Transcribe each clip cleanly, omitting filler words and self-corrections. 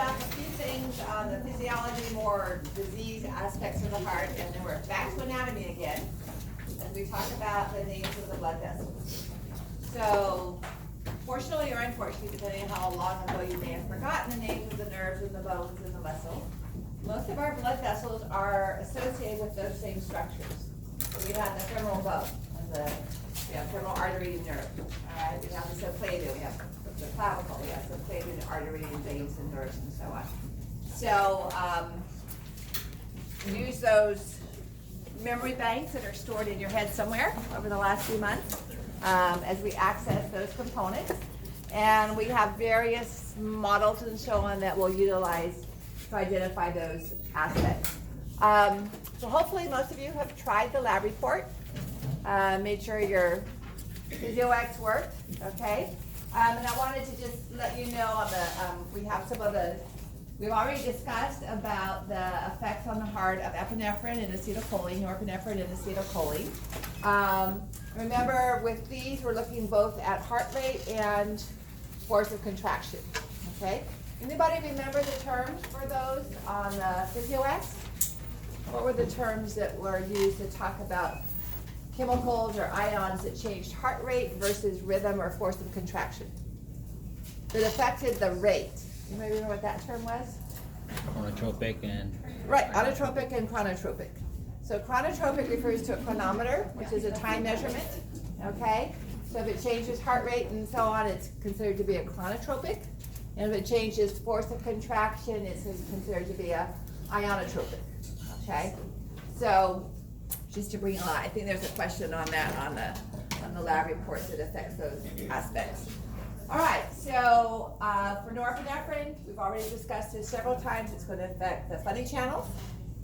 up a few things on the physiology, more disease aspects of the heart, and then we're back to anatomy again, as we talk about the names of the blood vessels. So, fortunately or unfortunately, depending on how long ago you may have forgotten the names of the nerves and the bones and the muscle, most of our blood vessels are associated with those same structures. So we have the femoral bone and the femoral artery and nerve. All right, we have the subclavian, we have the clavicle, we have subclavian artery and veins and nerves and so on. So use those memory banks that are stored in your head somewhere over the last few months as we access those components. And we have various models and so on that we'll utilize to identify those aspects. So hopefully most of you have tried the lab report, made sure your PhysioX worked, okay? And I wanted to just let you know on the, we have some of the, we've already discussed about the effects on the heart of epinephrine and acetylcholine, norepinephrine and acetylcholine. Remember with these, we're looking both at heart rate and force of contraction, okay? Anybody remember the terms for those on the PhysioX? What were the terms that were used to talk about chemicals or ions that changed heart rate versus rhythm or force of contraction that affected the rate? Anybody remember what that term was? Chronotropic and... Right, autotropic and chronotropic. So chronotropic refers to a chronometer, which is a time measurement, okay? So if it changes heart rate and so on, it's considered to be a chronotropic. And if it changes force of contraction, it's considered to be a ionotropic, okay? So just to bring a lot, I think there's a question on that on the lab reports that affects those aspects. All right, so for norepinephrine, we've already discussed this several times. It's going to affect the funny channels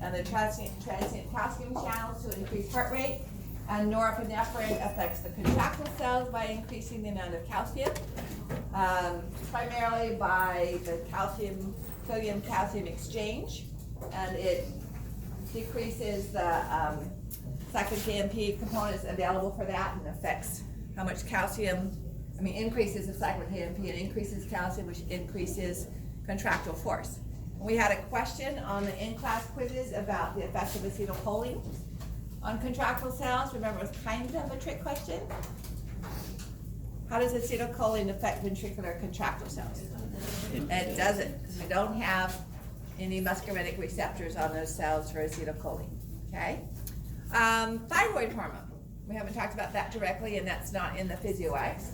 and the transient calcium channels to increase heart rate. And norepinephrine affects the contractile cells by increasing the amount of calcium, primarily by the sodium-calcium exchange, and it decreases the cyclic AMP components available for that and affects how much calcium, increases the cyclic AMP and increases calcium, which increases contractile force. We had a question on the in-class quizzes about the effect of acetylcholine on contractile cells. Remember, it was kind of a trick question. How does acetylcholine affect ventricular contractile cells? It doesn't, because we don't have any muscarinic receptors on those cells for acetylcholine, okay? Thyroid hormone. We haven't talked about that directly, and that's not in the PhysioX.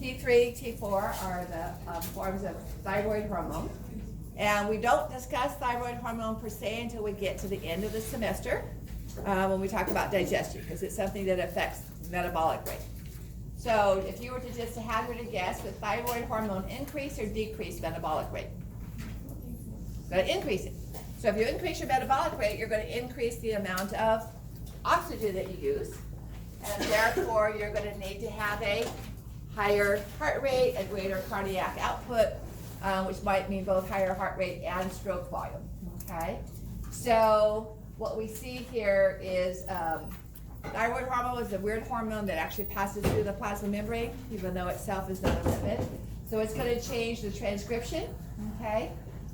T3, T4 are the forms of thyroid hormone. And we don't discuss thyroid hormone per se until we get to the end of the semester when we talk about digestion, because it's something that affects metabolic rate. So if you were to just hazard a guess, would thyroid hormone increase or decrease metabolic rate? Going to increase it. So if you increase your metabolic rate, you're going to increase the amount of oxygen that you use, and therefore you're going to need to have a higher heart rate, a greater cardiac output, which might mean both higher heart rate and stroke volume, okay? So what we see here is thyroid hormone is a weird hormone that actually passes through the plasma membrane, even though itself is not a lipid. So it's going to change the transcription, okay,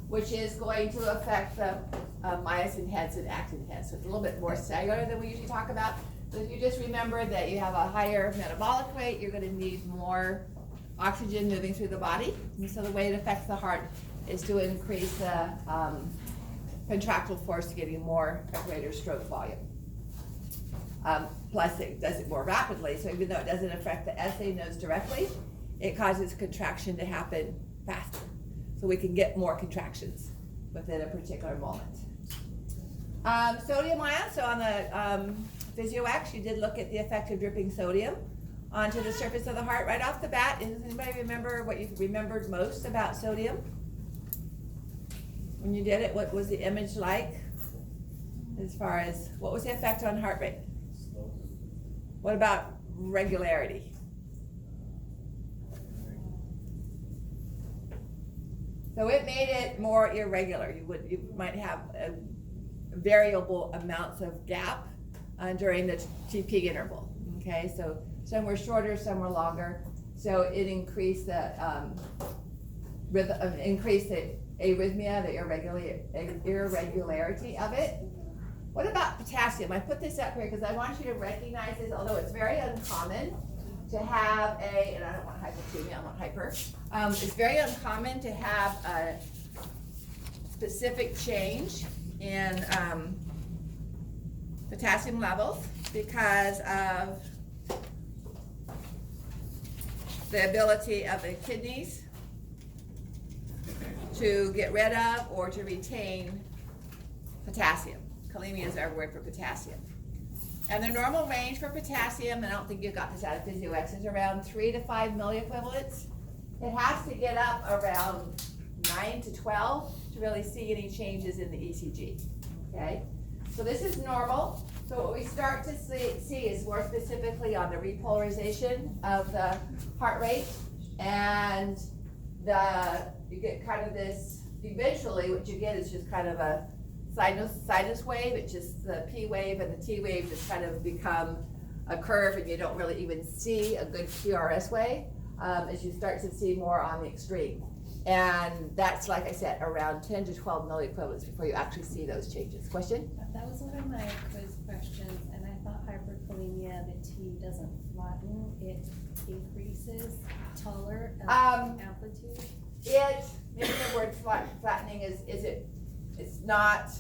which is going to affect the myosin heads and actin heads. So it's a little bit more cellular than we usually talk about. So if you just remember that you have a higher metabolic rate, you're going to need more oxygen moving through the body. And so the way it affects the heart is to increase the contractile force, getting a greater stroke volume. Plus it does it more rapidly, so even though it doesn't affect the SA nodes directly, it causes contraction to happen faster. So we can get more contractions within a particular moment. Sodium ion, so on the PhysioX, you did look at the effect of dripping sodium onto the surface of the heart right off the bat. Does anybody remember what you remembered most about sodium? When you did it, what was the image like? As far as, what was the effect on heart rate? What about regularity? So it made it more irregular. You might have variable amounts of gap during the TP interval. Okay, so some were shorter, some were longer. So it increased the arrhythmia, the irregularity of it. What about potassium? I put this up here because I want you to recognize this, although it's very uncommon to have and I don't want hypoclemia, I want hyper. It's very uncommon to have a specific change in potassium levels because of the ability of the kidneys to get rid of or to retain potassium. Kalemia is our word for potassium. And the normal range for potassium, and I don't think you got this out of PhysioX, is around 3 to 5 milliequivalents. It has to get up around 9 to 12 to really see any changes in the ECG, okay? So this is normal. So what we start to see is more specifically on the repolarization of the heart rate, and you get kind of this, eventually what you get is just kind of a sinus wave. It's just the P wave and the T wave just kind of become a curve, and you don't really even see a good QRS wave as you start to see more on the extreme. And that's, like I said, around 10 to 12 milliequivalents before you actually see those changes. Question? That was one of my quiz questions, and I thought hyperkalemia, the T doesn't flatten, it increases taller amplitude. Maybe the word flattening it's not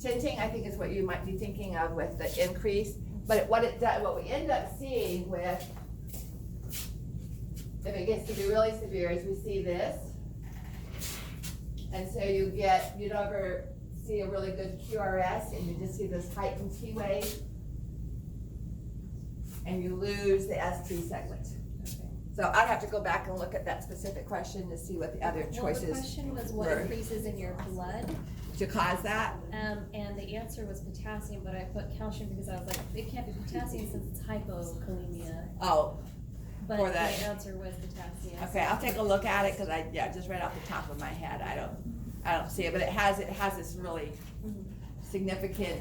tinting, I think is what you might be thinking of with the increase. But what we end up seeing with, if it gets to be really severe, is we see this. And so you never see a really good QRS, and you just see this heightened T wave, and you lose the ST segment. Okay. So I'd have to go back and look at that specific question to see what the other choices Well, the question was what were increases in your blood, to cause that. and the answer was potassium, but I put calcium because I was like, it can't be potassium since it's hypokalemia. Oh, But for the that. answer was potassium. okay, I'll take a look at it, because just right off the top of my head, I don't see it, but it has this really significant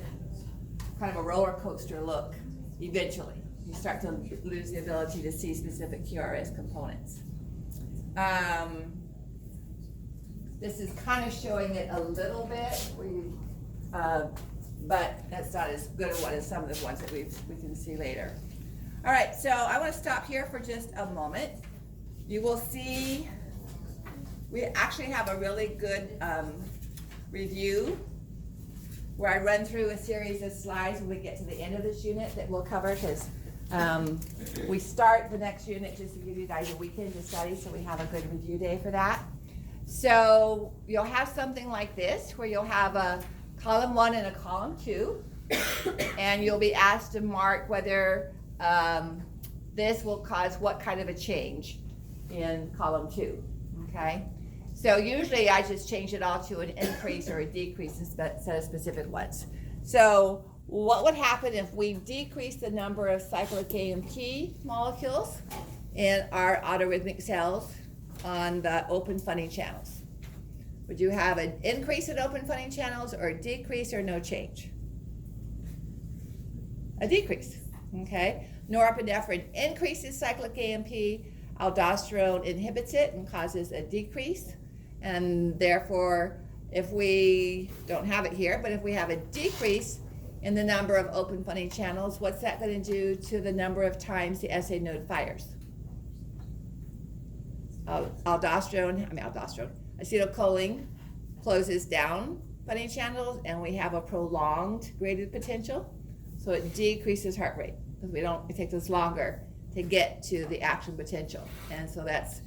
kind of a roller coaster look eventually. You start to lose the ability to see specific QRS components. This is kind of showing it a little bit, but that's not as good a one as some of the ones that we can see later. All right, so I want to stop here for just a moment. You will see we actually have a really good review where I run through a series of slides when we get to the end of this unit that we'll cover, because we start the next unit just to give you guys a weekend to study, so we have a good review day for that. So you'll have something like this where you'll have a column 1 and a column 2, and you'll be asked to mark whether this will cause what kind of a change in column 2, okay? So usually I just change it all to an increase or a decrease instead of specific ones. So what would happen if we decrease the number of cyclic AMP molecules in our autorhythmic cells on the open funding channels? Would you have an increase in open funding channels, or a decrease, or no change? A decrease, okay? Norepinephrine increases cyclic AMP, aldosterone inhibits it and causes a decrease, and therefore, if we don't have it here, but if we have a decrease in the number of open funding channels, what's that going to do to the number of times the SA node fires? Acetylcholine closes down funding channels, and we have a prolonged graded potential, so it decreases heart rate because it takes us longer to get to the action potential, and so that's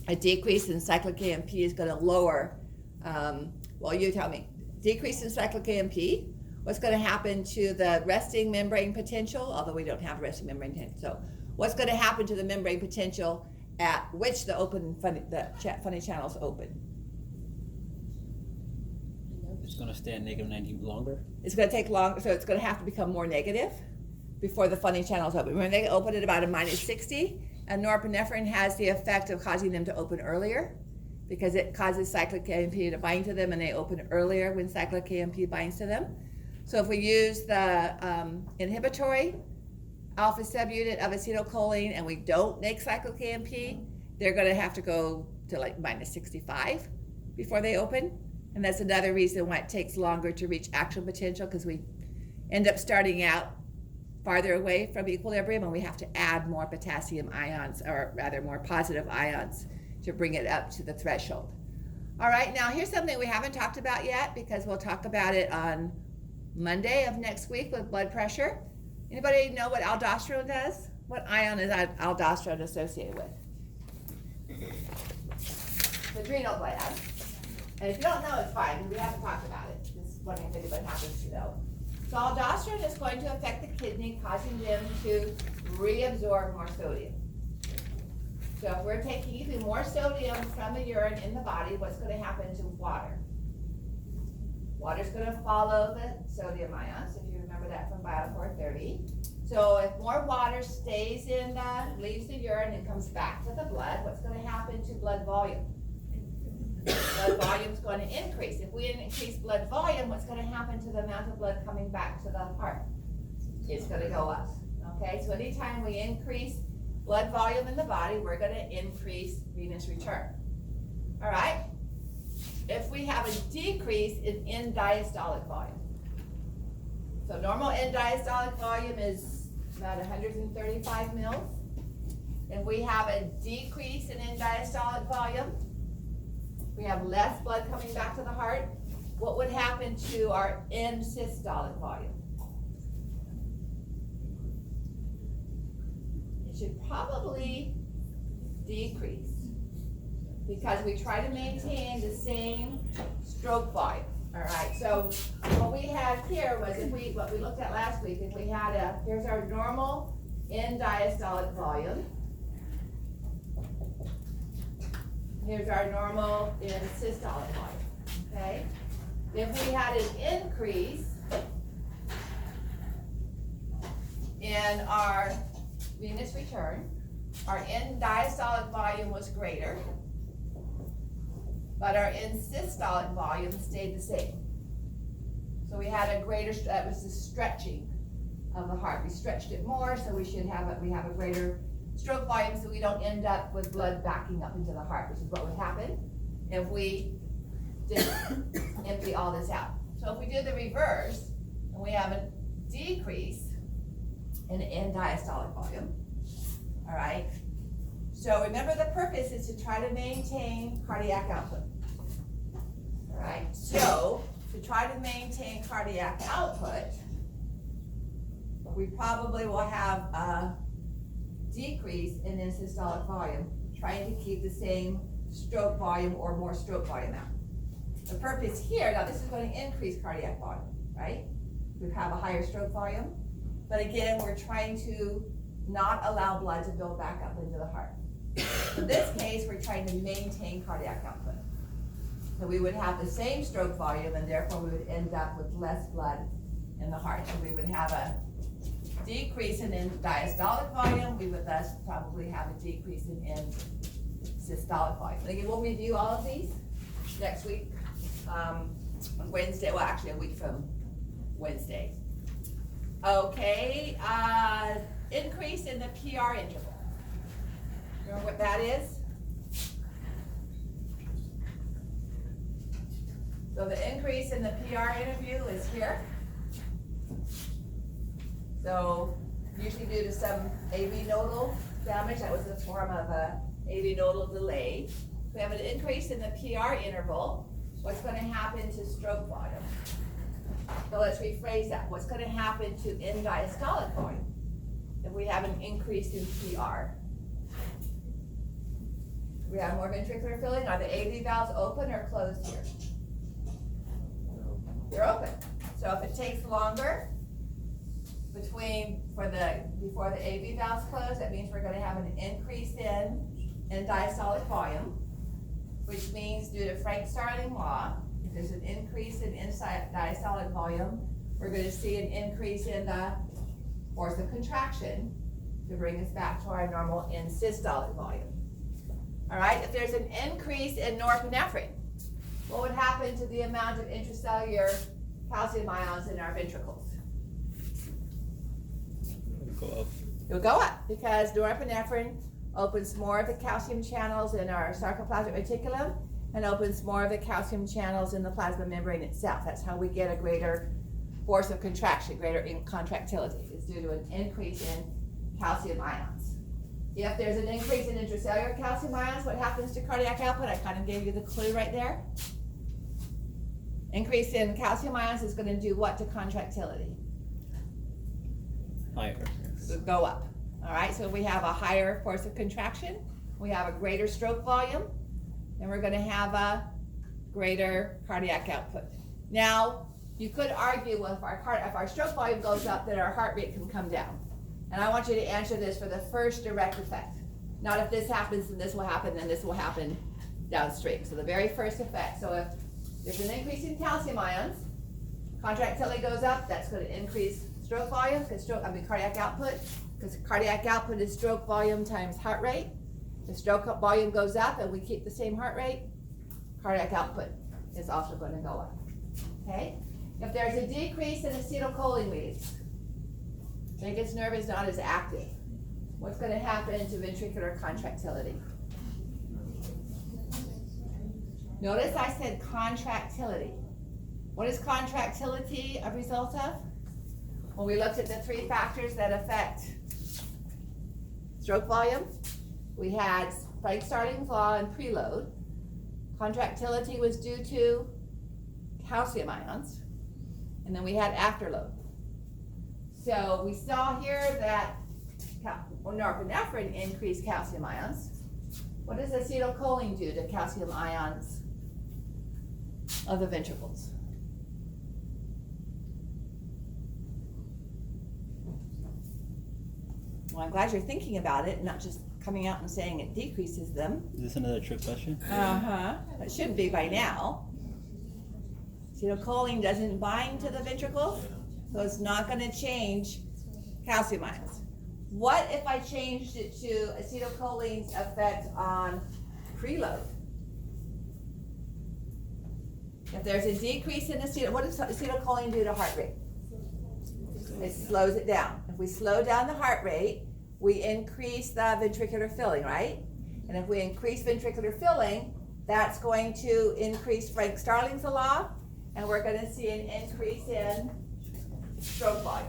a decrease in cyclic AMP is going to lower. Well, you tell me. Decrease in cyclic AMP. What's going to happen to the resting membrane potential? Although we don't have resting membrane potential. So, what's going to happen to the membrane potential at which the funding channels open? It's gonna stay at -90 longer. It's going to take longer, so it's going to have to become more negative before the funding channels open. When they open at about a -60, and norepinephrine has the effect of causing them to open earlier, because it causes cyclic AMP to bind to them, and they open earlier when cyclic AMP binds to them. So if we use the inhibitory alpha subunit of acetylcholine and we don't make cyclic AMP, they're going to have to go to like -65 before they open. And that's another reason why it takes longer to reach action potential, because we end up starting out farther away from equilibrium and we have to add more potassium ions, or rather more positive ions, to bring it up to the threshold. All right, now here's something we haven't talked about yet, because we'll talk about it on Monday of next week with blood pressure. Anybody know what aldosterone does? What ion is aldosterone associated with? The adrenal gland. And if you don't know, it's fine. We haven't talked about it. Just wondering if anybody happens to know. So aldosterone is going to affect the kidney, causing them to reabsorb more sodium. So if we're taking even more sodium from the urine in the body, what's going to happen to water? Water's going to follow the sodium ions, if you remember that from Bio 430. So if more water stays in leaves the urine and comes back to the blood, what's going to happen to blood volume? Blood volume is going to increase. If we increase blood volume, what's going to happen to the amount of blood coming back to the heart? It's going to go up. Okay, so anytime we increase blood volume in the body, we're going to increase venous return. All right? If we have a decrease in end-diastolic volume, so normal end-diastolic volume is about 135 mils. If we have a decrease in end-diastolic volume, we have less blood coming back to the heart, what would happen to our end systolic volume? It should probably decrease, because we try to maintain the same stroke volume. All right, so what we had here was what we looked at last week, if we had here's our normal end diastolic volume. Here's our normal end systolic volume, okay? If we had an increase in our venous return, our end diastolic volume was greater, but our end systolic volume stayed the same. So we had a greater, that was the stretching of the heart. We stretched it more, so we have a greater stroke volume, so we don't end up with blood backing up into the heart, which is what would happen if we didn't empty all this out. So if we do the reverse, and we have a decrease in end diastolic volume, all right? So remember, the purpose is to try to maintain cardiac output. All right, so to try to maintain cardiac output, we probably will have a decrease in systolic volume, trying to keep the same stroke volume or more stroke volume out. The purpose here, now this is going to increase cardiac volume, right? We have a higher stroke volume, but again, we're trying to not allow blood to build back up into the heart. In this case, we're trying to maintain cardiac output. So we would have the same stroke volume, and therefore we would end up with less blood in the heart. So we would have a decrease in end diastolic volume. We would thus probably have a decrease in end systolic volume. Again, we'll review all of these next week, on Wednesday, well actually a week from Wednesday. Okay, increase in the PR interval. Remember what that is? So the increase in the PR interval is here. So usually due to some AV nodal damage, that was a form of a AV nodal delay. If we have an increase in the PR interval, what's going to happen to stroke volume? So let's rephrase that. What's going to happen to end diastolic volume if we have an increase in PR? We have more ventricular filling. Are the AV valves open or closed here? They're open. So if it takes longer before the AV valves close, that means we're going to have an increase in diastolic volume, which means due to Frank-Starling law, if there's an increase in diastolic volume, we're going to see an increase in the force of contraction to bring us back to our normal end systolic volume. All right, if there's an increase in norepinephrine, what would happen to the amount of intracellular calcium ions in our ventricles? Go up. It would go up because norepinephrine opens more of the calcium channels in our sarcoplasmic reticulum, and opens more of the calcium channels in the plasma membrane itself. That's how we get a greater force of contraction, greater contractility, is due to an increase in calcium ions. If there's an increase in intracellular calcium ions, what happens to cardiac output? I kind of gave you the clue right there. Increase in calcium ions is going to do what to contractility? Higher. So go up. All right, so we have a higher force of contraction, we have a greater stroke volume, and we're going to have a greater cardiac output. Now, you could argue, well, if our stroke volume goes up, then our heart rate can come down. And I want you to answer this for the first direct effect. Not if this happens, then this will happen, then this will happen downstream. So the very first effect. So if there's an increase in calcium ions, contractility goes up, that's going to increase stroke volume, cardiac output, because cardiac output is stroke volume times heart rate. The stroke volume goes up and we keep the same heart rate, cardiac output is also going to go up. Okay? If there's a decrease in acetylcholine release, vagus nerve is not as active, what's going to happen to ventricular contractility? Notice I said contractility. What is contractility a result of? When we looked at the three factors that affect stroke volume, we had Frank-Starling's law and preload. Contractility was due to calcium ions, and then we had afterload. So we saw here that norepinephrine increased calcium ions. What does acetylcholine do to calcium ions of the ventricles? Well, I'm glad you're thinking about it, not just coming out and saying it decreases them. Is this another trick question? It should be by now. Acetylcholine doesn't bind to the ventricle, so it's not going to change calcium ions. What if I changed it to acetylcholine's effect on preload? If there's a decrease in what does acetylcholine do to heart rate? It slows it down. If we slow down the heart rate, we increase the ventricular filling, right? And if we increase ventricular filling, that's going to increase Frank-Starling's law, and we're going to see an increase in stroke volume.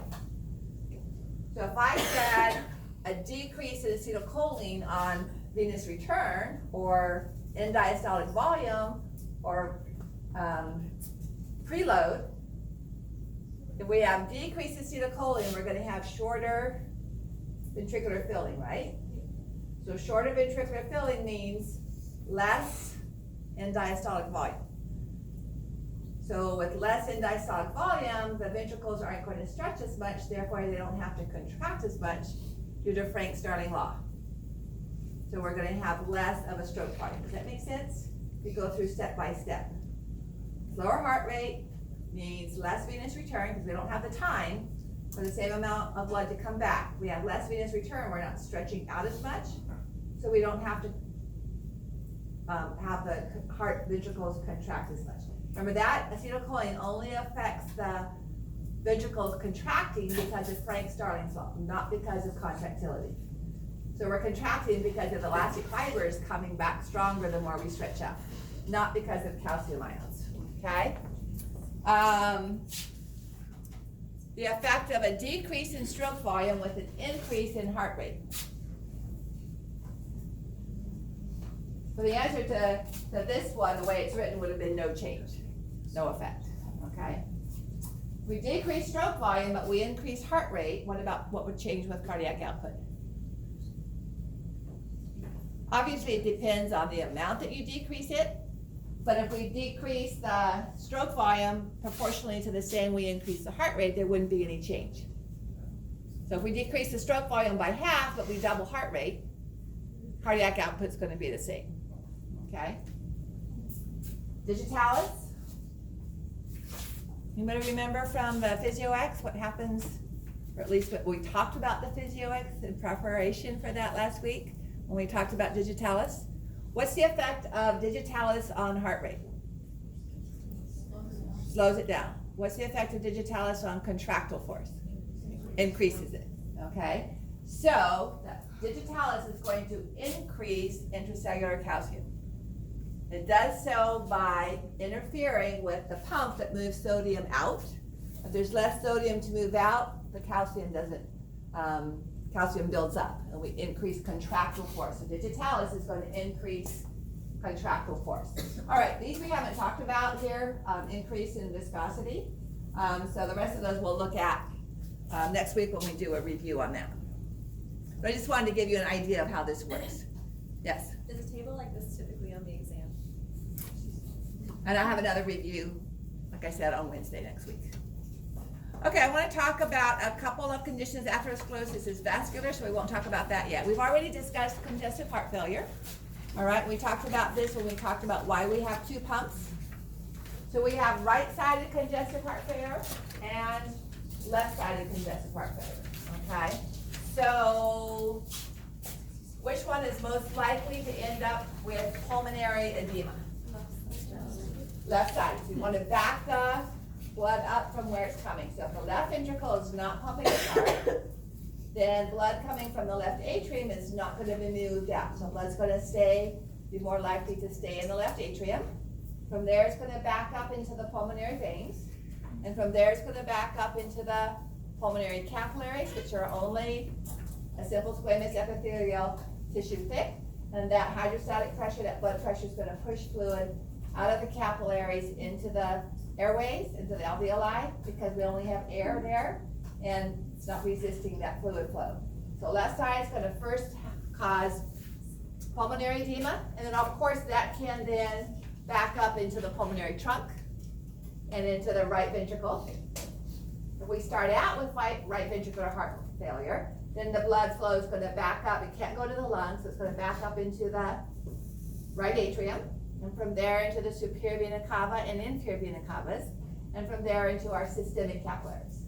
So if I said a decrease in acetylcholine on venous return, or end diastolic volume, or preload, if we have decreased acetylcholine, we're going to have shorter ventricular filling, right? So shorter ventricular filling means less end diastolic volume. So with less end diastolic volume, the ventricles aren't going to stretch as much, therefore they don't have to contract as much due to Frank-Starling law. So we're going to have less of a stroke volume. Does that make sense? We go through step by step. Slower heart rate means less venous return because we don't have the time for the same amount of blood to come back. We have less venous return, we're not stretching out as much, so we don't have to have the heart ventricles contract as much. Remember that acetylcholine only affects the ventricles contracting because of Frank-Starling's law, not because of contractility. So we're contracting because of elastic fibers coming back stronger the more we stretch out, not because of calcium ions, okay? The effect of a decrease in stroke volume with an increase in heart rate. So the answer to this one, the way it's written, would have been no change, no effect, okay? We decrease stroke volume, but we increase heart rate. What would change with cardiac output? Obviously, it depends on the amount that you decrease it, but if we decrease the stroke volume proportionally to the same we increase the heart rate, there wouldn't be any change. So if we decrease the stroke volume by half, but we double heart rate, cardiac output's going to be the same, okay? Digitalis? Anybody remember from the PhysioX what happens, or at least what we talked about the PhysioX in preparation for that last week when we talked about digitalis? What's the effect of digitalis on heart rate? Slows it down. What's the effect of digitalis on contractile force? Increases it, okay? So digitalis is going to increase intracellular calcium. It does so by interfering with the pump that moves sodium out. If there's less sodium to move out, the calcium doesn't, calcium builds up, and we increase contractile force. So digitalis is going to increase contractile force. All right, these we haven't talked about here, increase in viscosity. So the rest of those we'll look at next week when we do a review on that. But I just wanted to give you an idea of how this works. Yes? Is a table like this typically on the exam? And I'll have another review, like I said, on Wednesday next week. Okay, I want to talk about a couple of conditions. Atherosclerosis is vascular, so we won't talk about that yet. We've already discussed congestive heart failure. All right, we talked about this when we talked about why we have two pumps. So we have right-sided congestive heart failure and left-sided congestive heart failure, okay? So which one is most likely to end up with pulmonary edema? Left side. So you want to back the blood up from where it's coming. So if the left ventricle is not pumping as hard, then blood coming from the left atrium is not going to be moved out. So blood's going to be more likely to stay in the left atrium. From there, it's going to back up into the pulmonary veins. And from there, it's going to back up into the pulmonary capillaries, which are only a simple squamous epithelial tissue thick. And that hydrostatic pressure, that blood pressure is going to push fluid out of the capillaries into the airways, into the alveoli, because we only have air there, and it's not resisting that fluid flow. So left side is going to first cause pulmonary edema, and then of course that can then back up into the pulmonary trunk and into the right ventricle. If we start out with right ventricular heart failure, then the blood flow is going to back up. It can't go to the lungs, so it's going to back up into the right atrium, and from there into the superior vena cava and inferior vena cavas, and from there into our systemic capillaries.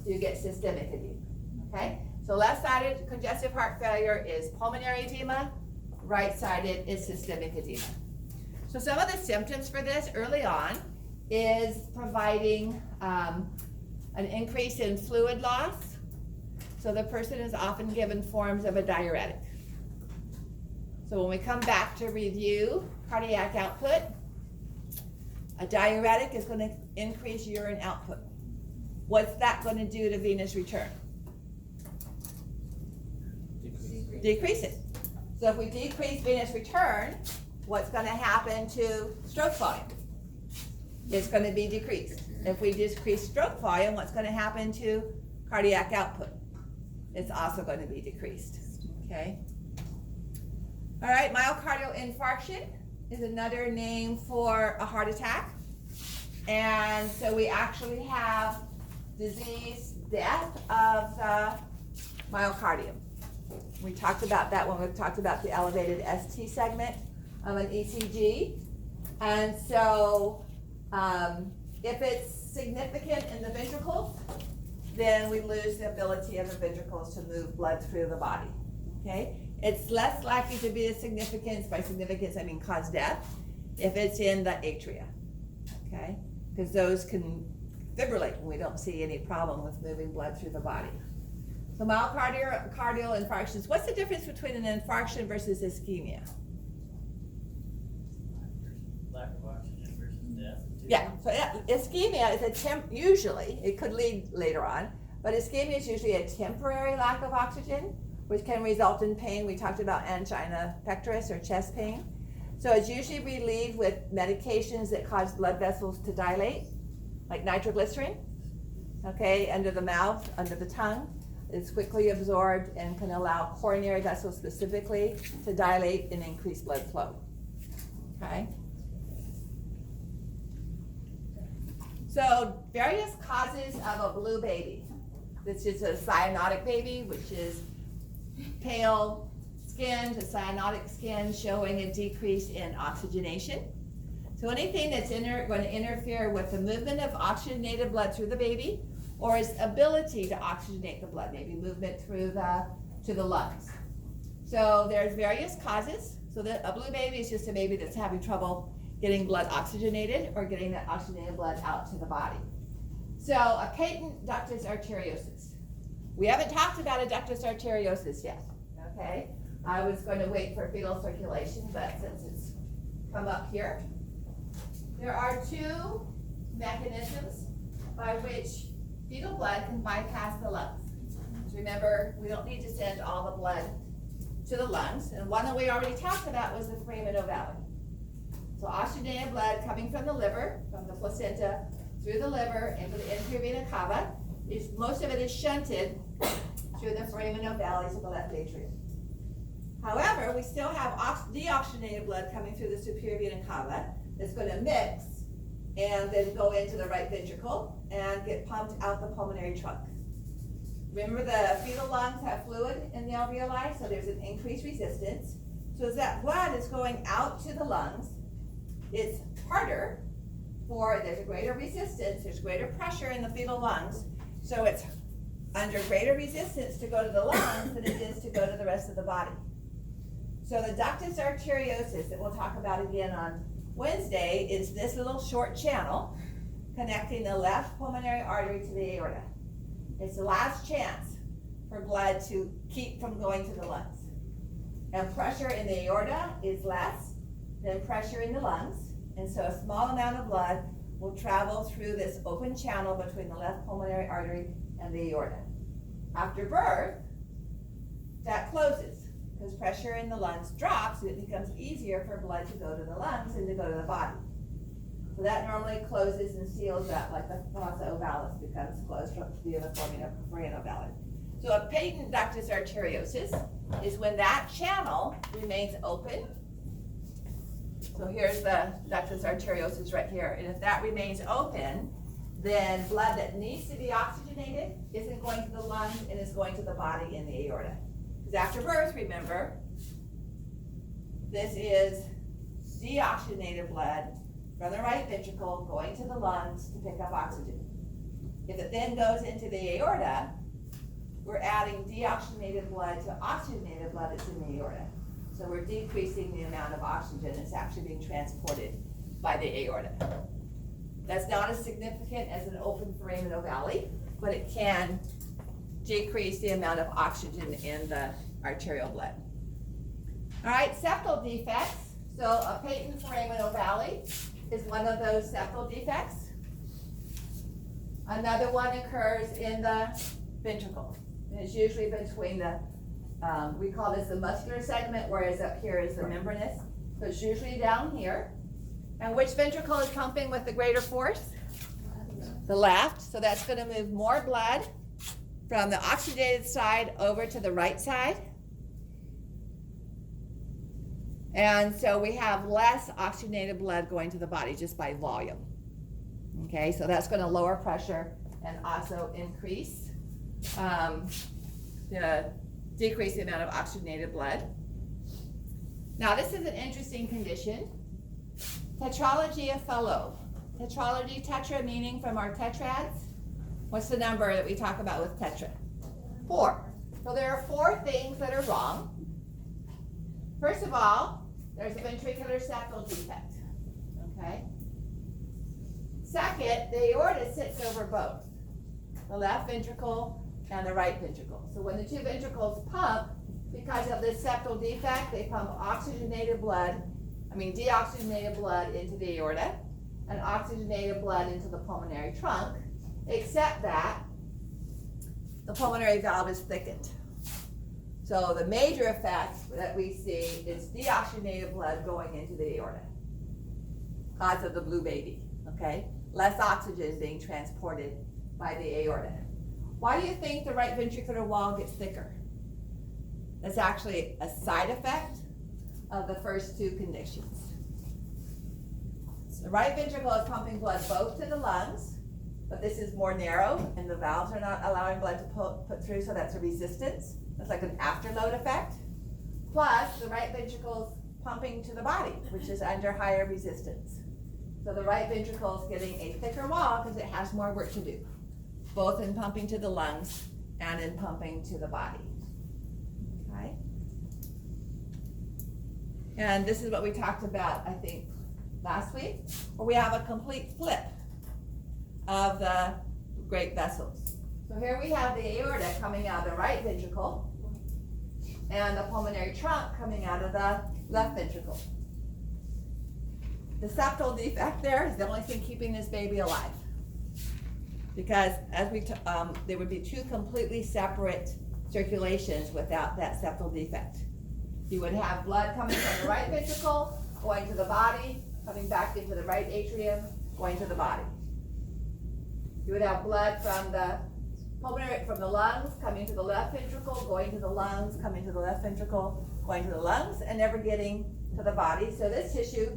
So you get systemic edema, okay? So left-sided congestive heart failure is pulmonary edema, right-sided is systemic edema. So some of the symptoms for this early on is providing an increase in fluid loss. So the person is often given forms of a diuretic. So when we come back to review cardiac output, a diuretic is going to increase urine output. What's that going to do to venous return? Decrease it. So if we decrease venous return, what's going to happen to stroke volume? It's going to be decreased. If we decrease stroke volume, what's going to happen to cardiac output? It's also going to be decreased, okay? All right, myocardial infarction is another name for a heart attack. And so we actually have disease, death of the myocardium. We talked about that when we talked about the elevated ST segment of an ECG. And so if it's significant in the ventricles, then we lose the ability of the ventricles to move blood through the body, okay? It's less likely to be a significance, by significance I mean cause death, if it's in the atria, okay? Because those can fibrillate and we don't see any problem with moving blood through the body. So myocardial infarctions, what's the difference between an infarction versus ischemia? Lack of oxygen versus death. Yeah, so ischemia is usually, it could lead later on, but ischemia is usually a temporary lack of oxygen, which can result in pain. We talked about angina pectoris or chest pain. So it's usually relieved with medications that cause blood vessels to dilate, like nitroglycerin, okay, under the mouth, under the tongue. It's quickly absorbed and can allow coronary vessels specifically to dilate and increase blood flow, okay? So various causes of a blue baby. This is a cyanotic baby, which is pale skin to cyanotic skin showing a decrease in oxygenation. So anything that's going to interfere with the movement of oxygenated blood through the baby or its ability to oxygenate the blood, maybe movement through to the lungs. So there's various causes. So a blue baby is just a baby that's having trouble getting blood oxygenated or getting that oxygenated blood out to the body. So a patent ductus arteriosus. We haven't talked about a ductus arteriosus yet, okay? I was going to wait for fetal circulation, but since it's come up here, there are two mechanisms by which fetal blood can bypass the lungs. So remember, we don't need to send all the blood to the lungs, and one that we already talked about was the foramen ovale. So oxygenated blood coming from the liver, from the placenta, through the liver into the inferior vena cava, most of it is shunted through the foramen ovale of the left atrium. However, we still have deoxygenated blood coming through the superior vena cava that's going to mix and then go into the right ventricle and get pumped out the pulmonary trunk. Remember, the fetal lungs have fluid in the alveoli, so there's an increased resistance. So as that blood is going out to the lungs, it's harder there's a greater resistance, there's greater pressure in the fetal lungs, so it's under greater resistance to go to the lungs than it is to go to the rest of the body. So the ductus arteriosus that we'll talk about again on Wednesday is this little short channel connecting the left pulmonary artery to the aorta. It's the last chance for blood to keep from going to the lungs. And pressure in the aorta is less than pressure in the lungs, and so a small amount of blood will travel through this open channel between the left pulmonary artery and the aorta. After birth, that closes because pressure in the lungs drops and it becomes easier for blood to go to the lungs and to go to the body. So that normally closes and seals up like the fossa ovalis becomes closed via the foramen ovale. So a patent ductus arteriosus is when that channel remains open. So here's the ductus arteriosus right here, and if that remains open, then blood that needs to be oxygenated isn't going to the lungs and is going to the body in the aorta. Because after birth, remember, this is deoxygenated blood from the right ventricle going to the lungs to pick up oxygen. If it then goes into the aorta, we're adding deoxygenated blood to oxygenated blood that's in the aorta. So we're decreasing the amount of oxygen that's actually being transported by the aorta. That's not as significant as an open foramen ovale, but it can decrease the amount of oxygen in the arterial blood. All right, septal defects. So a patent foramen ovale is one of those septal defects. Another one occurs in the ventricle. And it's usually between the, we call this the muscular segment, whereas up here is the membranous. So it's usually down here. And which ventricle is pumping with the greater force? The left. So that's going to move more blood from the oxygenated side over to the right side. And so we have less oxygenated blood going to the body just by volume. Okay, so that's going to lower pressure and also increase, decrease the amount of oxygenated blood. Now this is an interesting condition. Tetralogy of Fallot. Tetralogy, tetra meaning from our tetrads. What's the number that we talk about with tetra? 4. So there are 4 things that are wrong. First of all, there's a ventricular septal defect. Okay. Second, the aorta sits over both the left ventricle and the right ventricle. So when the two ventricles pump, because of this septal defect, they pump deoxygenated blood into the aorta and oxygenated blood into the pulmonary trunk, except that the pulmonary valve is thickened. So the major effect that we see is deoxygenated blood going into the aorta, cause of the blue baby, okay? Less oxygen being transported by the aorta. Why do you think the right ventricular wall gets thicker? That's actually a side effect of the first 2 conditions. The right ventricle is pumping blood both to the lungs, but this is more narrow and the valves are not allowing blood to put through, so that's a resistance. That's like an afterload effect. Plus, the right ventricle is pumping to the body, which is under higher resistance. So the right ventricle is getting a thicker wall because it has more work to do, both in pumping to the lungs and in pumping to the body. Okay? And this is what we talked about, I think, last week, where we have a complete flip of the great vessels. So here we have the aorta coming out of the right ventricle, and the pulmonary trunk coming out of the left ventricle. The septal defect there is the only thing keeping this baby alive. Because as there would be two completely separate circulations without that septal defect. You would have blood coming from the right ventricle, going to the body, coming back into the right atrium, going to the body. You would have blood from the lungs, coming to the left ventricle, going to the lungs, coming to the left ventricle, going to the lungs, and never getting to the body. So this tissue,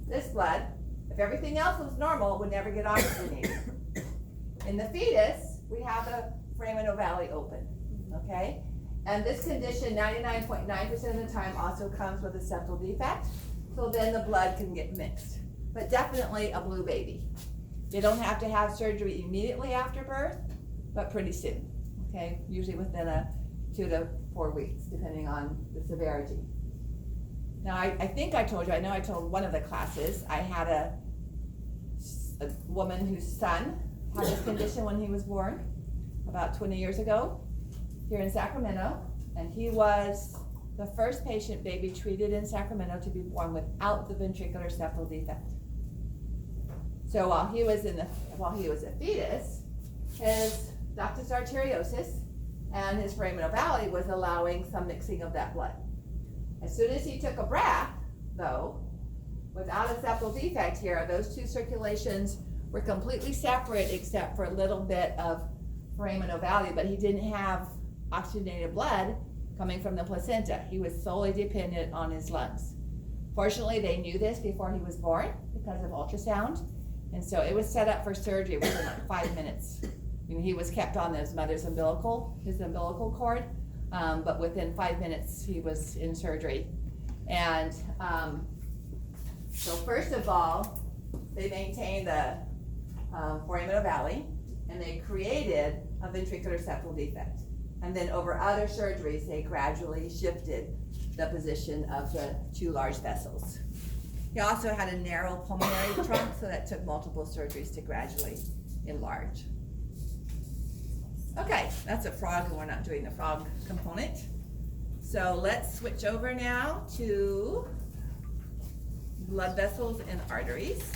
this blood, if everything else was normal, would never get oxygenated. In the fetus, we have the foramen ovale open, okay? And this condition, 99.9% of the time, also comes with a septal defect, so then the blood can get mixed. But definitely a blue baby. You don't have to have surgery immediately after birth, but pretty soon, okay? Usually within 2 to 4 weeks, depending on the severity. Now, I think I told you, I know I told one of the classes, I had a woman whose son had this condition when he was born, about 20 years ago, here in Sacramento, and he was the first patient baby treated in Sacramento to be born without the ventricular septal defect. So while he was a fetus, his ductus arteriosus and his foramen ovale was allowing some mixing of that blood. As soon as he took a breath, though, without a septal defect here, those two circulations were completely separate except for a little bit of foramen ovale, but he didn't have oxygenated blood coming from the placenta. He was solely dependent on his lungs. Fortunately, they knew this before he was born because of ultrasound, and so it was set up for surgery within like 5 minutes. I mean, he was kept on his mother's umbilical cord, but within 5 minutes he was in surgery. And so first of all, they maintained the foramen ovale, and they created a ventricular septal defect. And then over other surgeries, they gradually shifted the position of the two large vessels. He also had a narrow pulmonary trunk, so that took multiple surgeries to gradually enlarge. Okay, that's a frog, and we're not doing the frog component. So let's switch over now to blood vessels and arteries.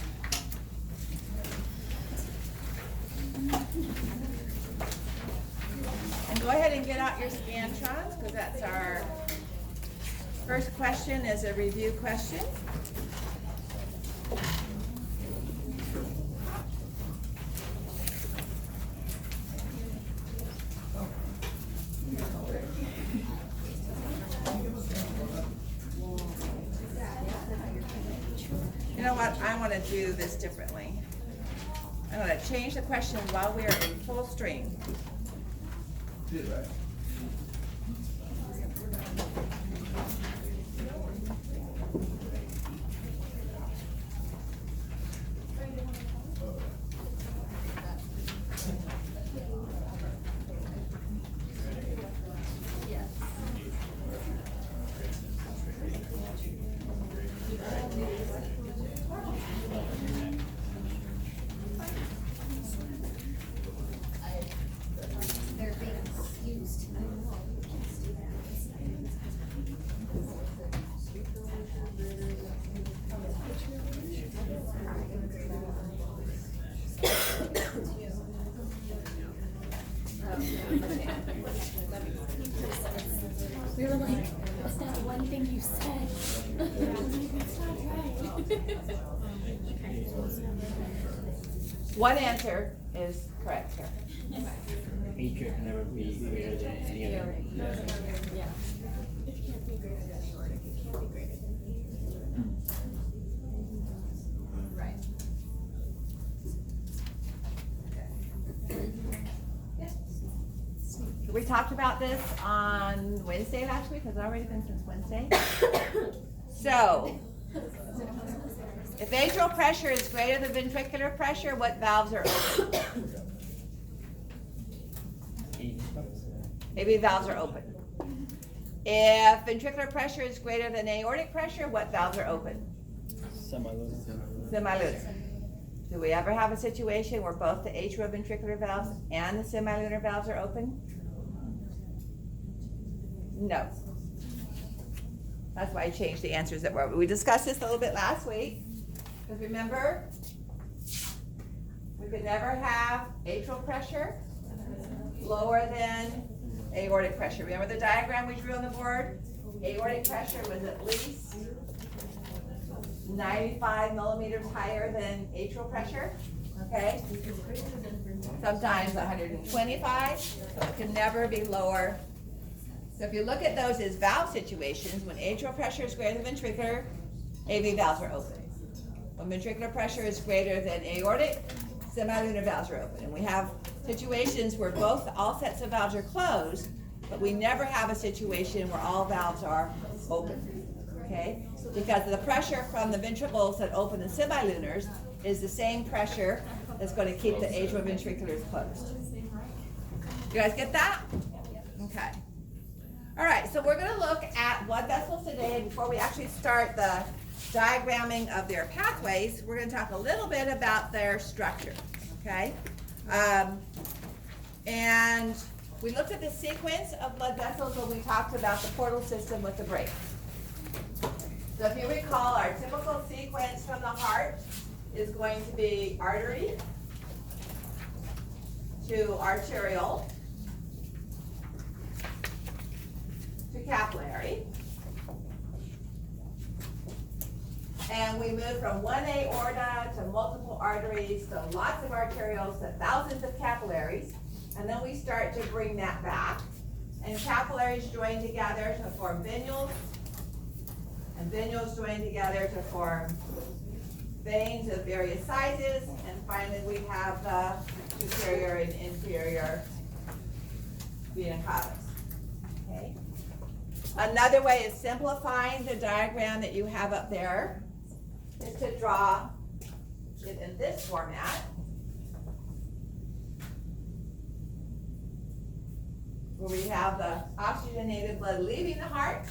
And go ahead and get out your Scantrons, because that's our first question is a review question. You know what, I want to do this differently. I'm going to change the question while we are in full stream. We were like, what's that one thing you said? It's not right. One answer is correct here. Atria can never be greater than any other. Yeah. It can't be greater than the aortic, it can't be greater than the right. We talked about this on Wednesday last week. Has it already been since Wednesday? So, if atrial pressure is greater than ventricular pressure, what valves are open? Maybe valves are open. If ventricular pressure is greater than aortic pressure, what valves are open? Semilunar. Do we ever have a situation where both the atrioventricular valves and the semilunar valves are open? No. That's why I changed the answers that were. We discussed this a little bit last week. Because remember, we could never have atrial pressure lower than aortic pressure. Remember the diagram we drew on the board? Aortic pressure was at least 95 millimeters higher than atrial pressure, okay? Sometimes 125, so it can never be lower. So if you look at those as valve situations, when atrial pressure is greater than ventricular, AV valves are open. When ventricular pressure is greater than aortic, semilunar valves are open. And we have situations where all sets of valves are closed, but we never have a situation where all valves are open, okay? Because the pressure from the ventricles that open the semilunars is the same pressure that's going to keep the atrioventriculars closed. You guys get that? Okay. All right, so we're going to look at blood vessels today. Before we actually start the diagramming of their pathways, we're going to talk a little bit about their structure, okay? And we looked at the sequence of blood vessels when we talked about the portal system with the brake. So if you recall, our typical sequence from the heart is going to be artery to arterial to capillary. And we move from one aorta to multiple arteries to lots of arterioles to thousands of capillaries. And then we start to bring that back. And capillaries join together to form venules. And venules join together to form veins of various sizes. And finally, we have the superior and inferior vena cavas. Okay. Another way of simplifying the diagram that you have up there is to draw it in this format. Where we have the oxygenated blood leaving the heart.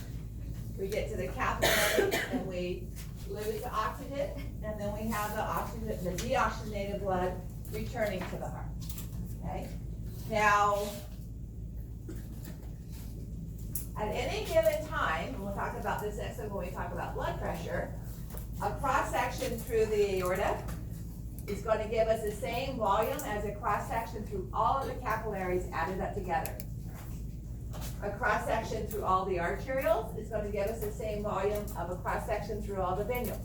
We get to the capillary and we lose the oxygen, and then we have the deoxygenated blood returning to the heart. Okay? Now, at any given time, and we'll talk about this next time when we talk about blood pressure, a cross-section through the aorta is going to give us the same volume as a cross-section through all of the capillaries added up together. A cross-section through all the arterioles is going to give us the same volume of a cross-section through all the venules.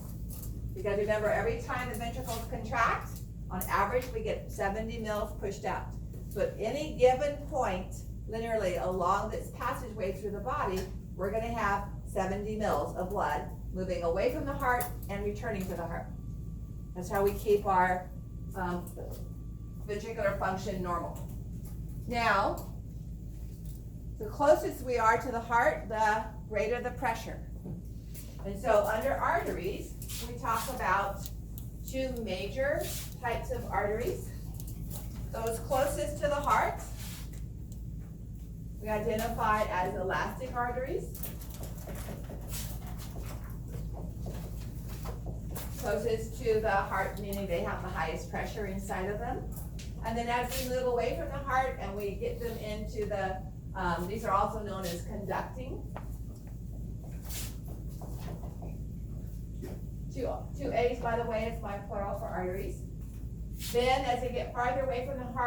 Because remember, every time the ventricles contract, on average, we get 70 mils pushed out. So at any given point, linearly along this passageway through the body, we're going to have 70 mils of blood moving away from the heart and returning to the heart. That's how we keep our ventricular function normal. Now, the closest we are to the heart, the greater the pressure. And so under arteries, we talk about two major types of arteries. Those closest to the heart, we identify as elastic arteries. Closest to the heart, meaning they have the highest pressure inside of them. And then as we move away from the heart and we get them into the, these are also known as conducting. Two A's, by the way, is my plural for arteries. Then as they get farther away from the heart,